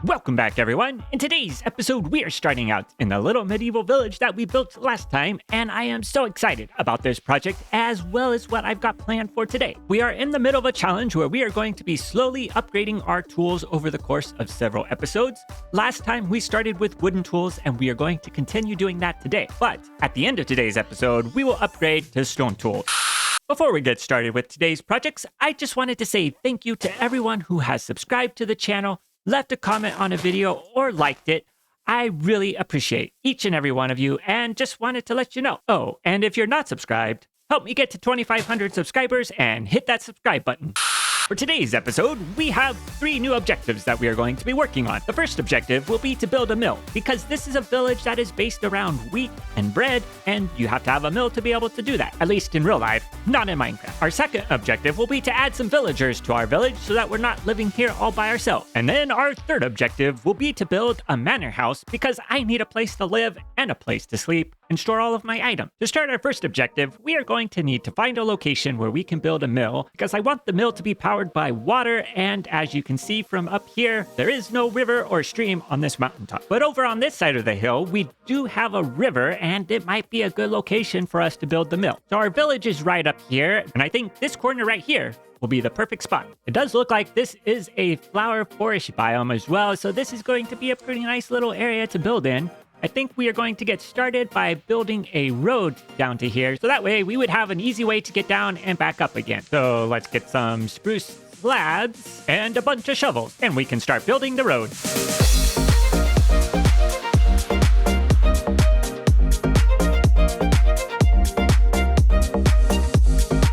Welcome back, everyone. In today's episode, we are starting out in the little medieval village that we built last time, and I am so excited about this project as well as what I've got planned for today. We are in the middle of a challenge where we are going to be slowly upgrading our tools over the course of several episodes. Last time, we started with wooden tools, and we are going to continue doing that today. But at the end of today's episode, we will upgrade to stone tools. Before we get started with today's projects, I just wanted to say thank you to everyone who has subscribed to the channel, left a comment on a video, or liked it. I really appreciate each and every one of you and just wanted to let you know. Oh, and if you're not subscribed, help me get to 2,500 subscribers and hit that subscribe button. For today's episode, we have 3 new objectives that we are going to be working on. The first objective will be to build a mill, because this is a village that is based around wheat and bread, and you have to have a mill to be able to do that, at least in real life, not in Minecraft. Our second objective will be to add some villagers to our village so that we're not living here all by ourselves. And then our third objective will be to build a manor house, because I need a place to live and a place to sleep and store all of my items. To start our first objective, we are going to need to find a location where we can build a mill, because I want the mill to be powered by water, and as you can see from up here, there is no river or stream on this mountaintop. But over on this side of the hill, we do have a river, and it might be a good location for us to build the mill. So our village is right up here, and I think this corner right here will be the perfect spot. It does look like this is a flower forest biome as well, so this is going to be a pretty nice little area to build in. I think we are going to get started by building a road down to here, so that way we would have an easy way to get down and back up again. So let's get some spruce slabs and a bunch of shovels, and we can start building the road.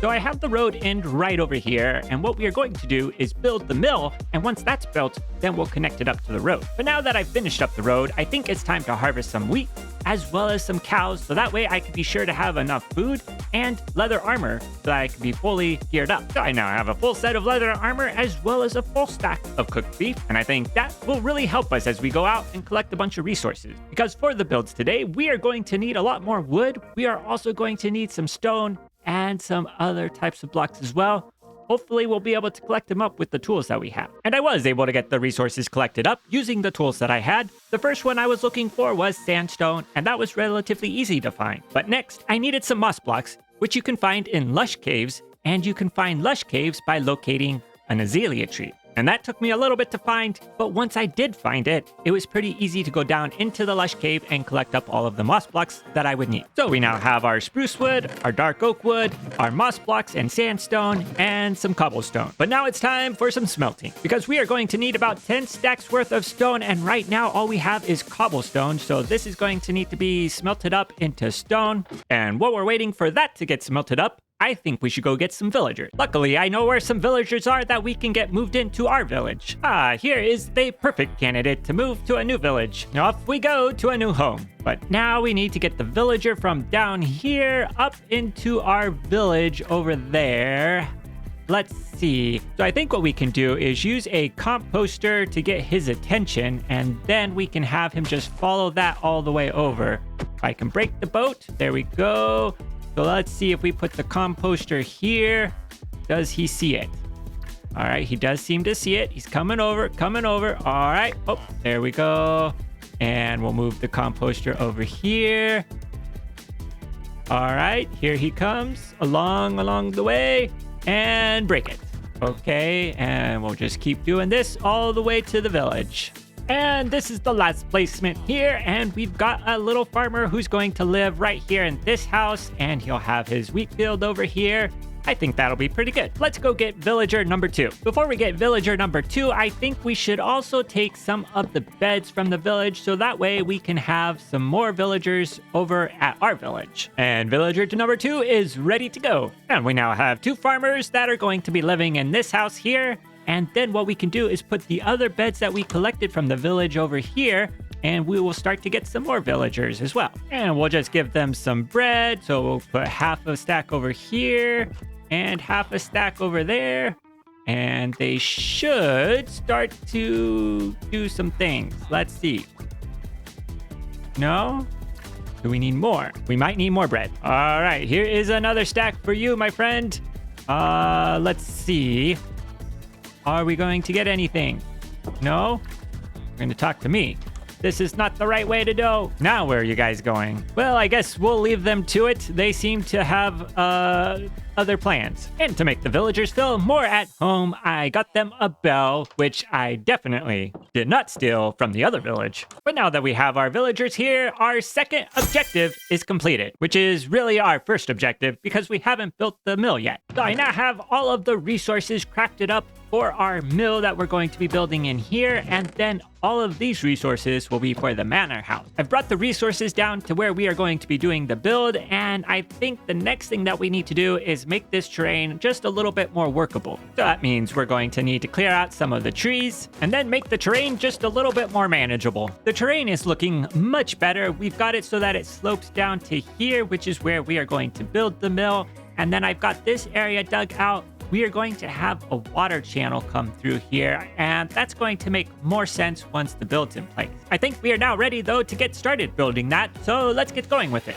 So I have the road end right over here, and what we are going to do is build the mill, and once that's built, then we'll connect it up to the road. But now that I've finished up the road, I think it's time to harvest some wheat, as well as some cows, so that way I can be sure to have enough food and leather armor so that I can be fully geared up. So I now have a full set of leather armor, as well as a full stack of cooked beef, and I think that will really help us as we go out and collect a bunch of resources. Because for the builds today, we are going to need a lot more wood. We are also going to need some stone and some other types of blocks as well. Hopefully we'll be able to collect them up with the tools that we have. And I was able to get the resources collected up using the tools that I had. The first one I was looking for was sandstone, and that was relatively easy to find. But next, I needed some moss blocks, which you can find in lush caves, and you can find lush caves by locating an azalea tree. And that took me a little bit to find, but once I did find it, it was pretty easy to go down into the lush cave and collect up all of the moss blocks that I would need. So we now have our spruce wood, our dark oak wood, our moss blocks and sandstone, and some cobblestone. But now it's time for some smelting, because we are going to need about 10 stacks worth of stone, and right now all we have is cobblestone, so this is going to need to be smelted up into stone. And while we're waiting for that to get smelted up, I think we should go get some villagers. Luckily, I know where some villagers are that we can get moved into our village. Here is the perfect candidate to move to a new village. Off we go to a new home. But now we need to get the villager from down here up into our village over there. Let's see. So I think what we can do is use a composter to get his attention, and then we can have him just follow that all the way over. I can break the boat. There we go. So let's see if we put the composter here. Does he see it? All right, he does seem to see it. He's coming over, coming over. All right, oh, there we go. And we'll move the composter over here. All right, here he comes along the way, and break it. Okay, and we'll just keep doing this all the way to the village. And this is the last placement here, and we've got a little farmer who's going to live right here in this house, and he'll have his wheat field over here. I think that'll be pretty good. Let's go get villager number 2. Before we get villager number 2, I think we should also take some of the beds from the village, so that way we can have some more villagers over at our village. And villager to number 2 is ready to go. And we now have 2 farmers that are going to be living in this house here. And then what we can do is put the other beds that we collected from the village over here, and we will start to get some more villagers as well. And we'll just give them some bread. So we'll put half a stack over here and half a stack over there. And they should start to do some things. Let's see. No? Do we need more? We might need more bread. All right, here is another stack for you, my friend. Let's see. Are we going to get anything? No? You're going to talk to me. This is not the right way to go. Now where are you guys going? Well, I guess we'll leave them to it. They seem to have other plans. And to make the villagers feel more at home, I got them a bell, which I definitely did not steal from the other village. But now that we have our villagers here, our second objective is completed, which is really our first objective because we haven't built the mill yet. So I now have all of the resources crafted up for our mill that we're going to be building in here, and then all of these resources will be for the manor house. I've brought the resources down to where we are going to be doing the build, and I think the next thing that we need to do is make this terrain just a little bit more workable. So that means we're going to need to clear out some of the trees, and then make the terrain just a little bit more manageable. The terrain is looking much better. We've got it so that it slopes down to here, which is where we are going to build the mill, and then I've got this area dug out. We are going to have a water channel come through here, and that's going to make more sense once the build's in place. I think we are now ready, though, to get started building that, so let's get going with it.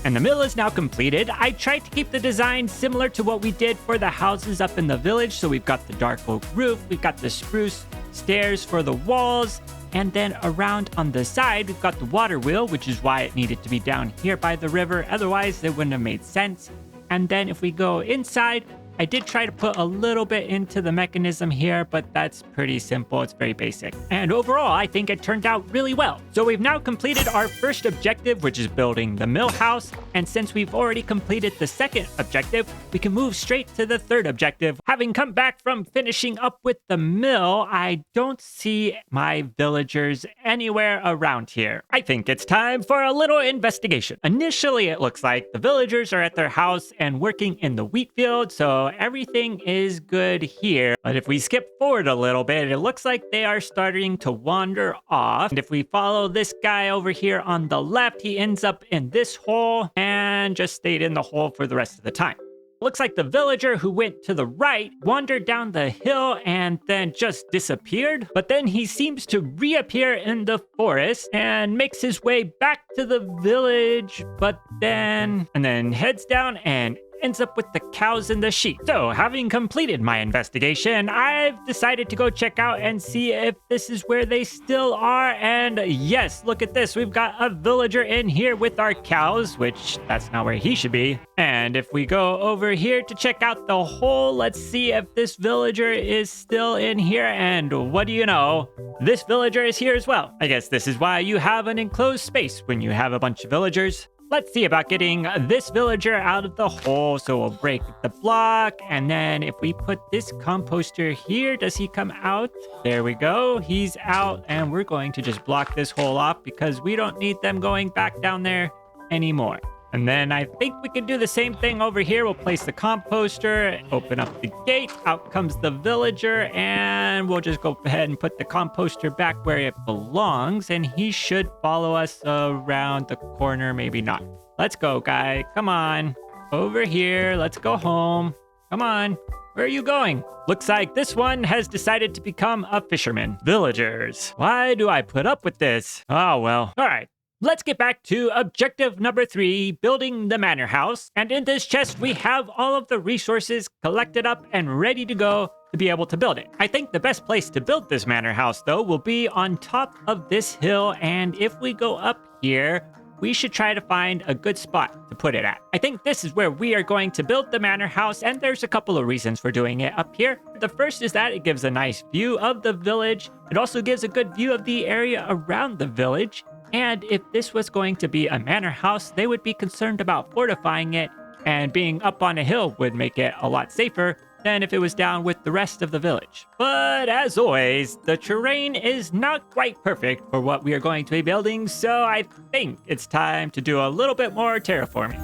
And the mill is now completed. I tried to keep the design similar to what we did for the houses up in the village. So we've got the dark oak roof, we've got the spruce stairs for the walls, and then around on the side, we've got the water wheel, which is why it needed to be down here by the river. Otherwise, it wouldn't have made sense. And then if we go inside, I did try to put a little bit into the mechanism here, but that's pretty simple. It's very basic. And overall, I think it turned out really well. So we've now completed our first objective, which is building the mill house. And since we've already completed the second objective, we can move straight to the third objective. Having come back from finishing up with the mill, I don't see my villagers anywhere around here. I think it's time for a little investigation. Initially, it looks like the villagers are at their house and working in the wheat field, so everything is good here. But if we skip forward a little bit, it looks like they are starting to wander off. And if we follow this guy over here on the left, he ends up in this hole and just stayed in the hole for the rest of the time. Looks like the villager who went to the right wandered down the hill and then just disappeared. But then he seems to reappear in the forest and makes his way back to the village, but then heads down and ends up with the cows and the sheep. So, having completed my investigation, I've decided to go check out and see if this is where they still are. And yes, look at this. We've got a villager in here with our cows, which that's not where he should be. And if we go over here to check out the hole, let's see if this villager is still in here. And what do you know? This villager is here as well. I guess this is why you have an enclosed space when you have a bunch of villagers. Let's see about getting this villager out of the hole. So we'll break the block. And then if we put this composter here, does he come out? There we go. He's out. And we're going to just block this hole off because we don't need them going back down there anymore. And then I think we can do the same thing over here. We'll place the composter, open up the gate, out comes the villager, and we'll just go ahead and put the composter back where it belongs, and he should follow us around the corner, maybe not. Let's go, guy. Come on. Over here. Let's go home. Come on. Where are you going? Looks like this one has decided to become a fisherman. Villagers. Why do I put up with this? Oh, well. All right. Let's get back to objective number 3, building the manor house. And in this chest, we have all of the resources collected up and ready to go to be able to build it. I think the best place to build this manor house, though, will be on top of this hill. And if we go up here, we should try to find a good spot to put it at. I think this is where we are going to build the manor house, and there's a couple of reasons for doing it up here. The first is that it gives a nice view of the village. It also gives a good view of the area around the village. And if this was going to be a manor house, they would be concerned about fortifying it, and being up on a hill would make it a lot safer than if it was down with the rest of the village. But as always, the terrain is not quite perfect for what we are going to be building, so I think it's time to do a little bit more terraforming.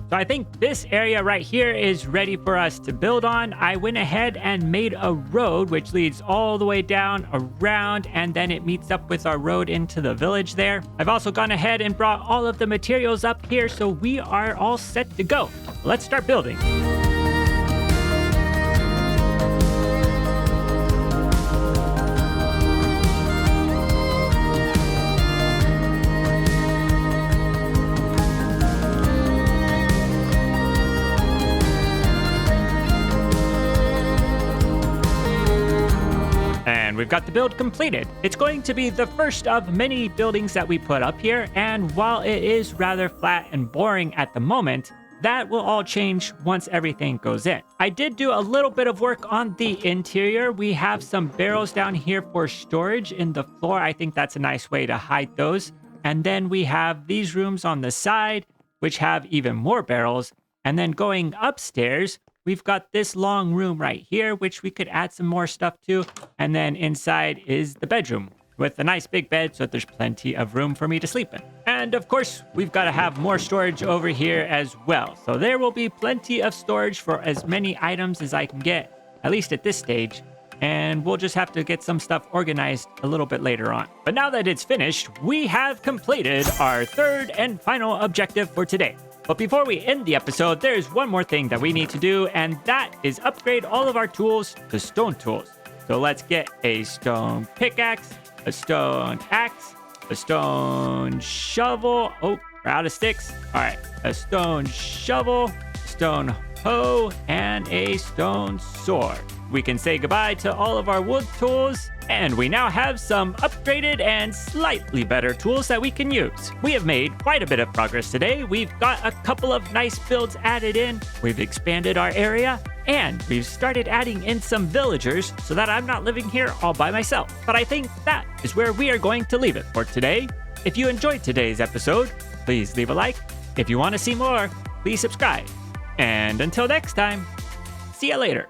So So I think this area right here is ready for us to build on. I went ahead and made a road which leads all the way down around, and then it meets up with our road into the village there. I've also gone ahead and brought all of the materials up here, so we are all set to go. Let's start building. And we've got the build completed. It's going to be the first of many buildings that we put up here, and while it is rather flat and boring at the moment, that will all change once everything goes in. I did do a little bit of work on the interior. We have some barrels down here for storage in the floor. I think that's a nice way to hide those. And then we have these rooms on the side, which have even more barrels. And then going upstairs, we've got this long room right here, which we could add some more stuff to. And then inside is the bedroom with a nice big bed, so there's plenty of room for me to sleep in. And of course, we've got to have more storage over here as well. So there will be plenty of storage for as many items as I can get, at least at this stage. And we'll just have to get some stuff organized a little bit later on. But now that it's finished, we have completed our third and final objective for today. But before we end the episode, there's one more thing that we need to do, and that is upgrade all of our tools to stone tools. So let's get a stone pickaxe, a stone axe, a stone shovel. Oh, we're out of sticks. All right, a stone shovel, stone hoe, and a stone sword. We can say goodbye to all of our wood tools, and we now have some upgraded and slightly better tools that we can use. We have made quite a bit of progress today. We've got a couple of nice builds added in, we've expanded our area, and we've started adding in some villagers so that I'm not living here all by myself. But I think that is where we are going to leave it for today. If you enjoyed today's episode, please leave a like. If you want to see more, please subscribe. And until next time, see you later.